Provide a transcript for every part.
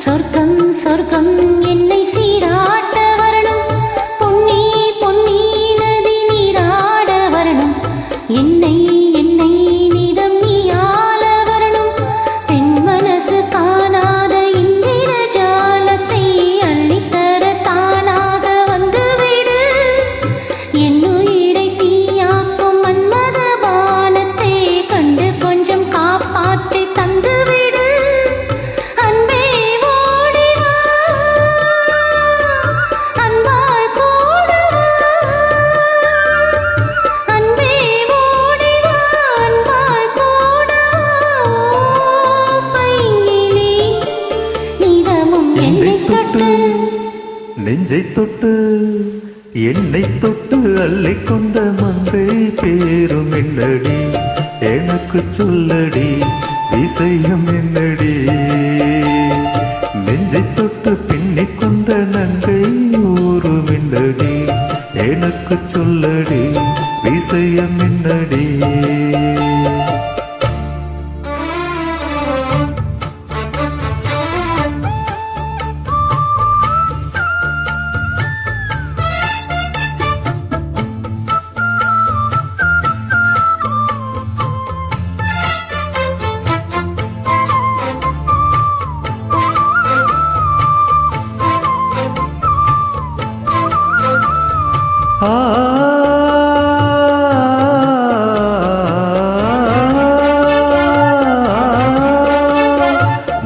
சொர்க்கம் சொர்க்கம் என்னை சீராட்ட வரணும், பொன்னி பொன்னி நதி நீராட வரணும், என்னை என்னை நீதம் நீயாள வரணும், பெண் மனசு காணாத இந்திர ஜாலத்தை அள்ளித்தர தானாக வந்துவிடு, என்னுயிரை தீயாக்கும் மன்மத பானத்தை கண்டு கொஞ்சம் காப்பாற்றி தந்துவிடு. நெஞ்சை தொட்டு என்னை தொட்டு அள்ளிக் கொண்ட மங்கை பேரும் என்னடி, எனக்கு சொல்லடி விஷயம் என்னடி. நெஞ்சை தொட்டு பின்னிக் கொண்ட நங்கை ஊரும் என்னடி, எனக்கு சொல்லடி விஷயம் என்னடி.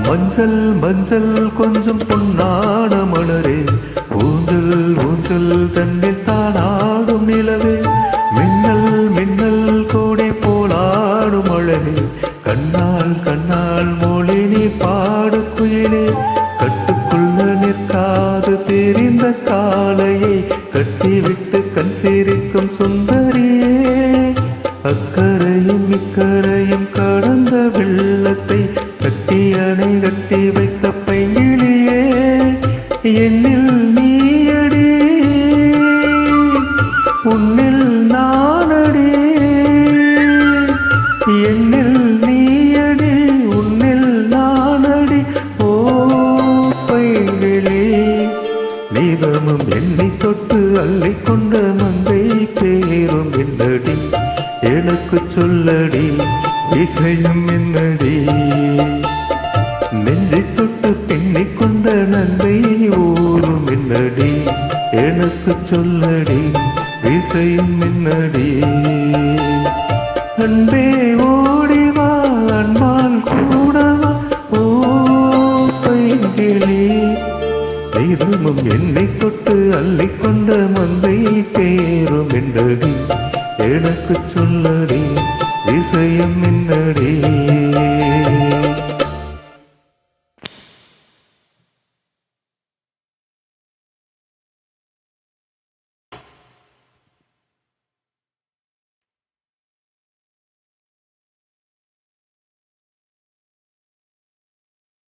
மஞ்சள் மஞ்சள் கொஞ்சம் பொன்னான மலரே, ஊஞ்சல் ஊஞ்சல் தன்னில் தானாடும் நிலவே, மின்னல் மின்னல் கோடை போலாடும் அழகே, கண்ணால் கண்ணால் மொழி நீ பாடு குயிலே, கட்டுக்குள்ள நிற்காது தெரிந்த காலையை கட்டிவிட்டு கண் சிரிக்கும் சுந்தரியே, அக்கரையும் இக்கரையும் கடந்த வெள்ளத்தை கட்டி அணை கட்டி வைத்த பைங்கிளியே, என்னில் நீயடி உன்னில் நானடி, என்னில் நீயடி உன்னில் நானடி. ஓ பைங்கிளி, நீதமும் என்னை தொட்டு அள்ளிக் கொண்ட மங்கை பேரும் என்னடி, எனக்கு சொல்லடி விஷயம் என்னடி. நெஞ்சை தொட்டு பின்னிக் கொண்ட நங்கை ஊரும் என்னடி, எனக்கு சொல்லடி விஷயம் என்னடி. அன்பே ஓடிவா அன்பால் கூடவா, ஓ பைங்கிளி, நீதமும் என்னை தொட்டு அள்ளிக் கொண்ட மங்கை பேரும் என்னடி, எனக்கு சொல்லடி விஷயம் என்னடி.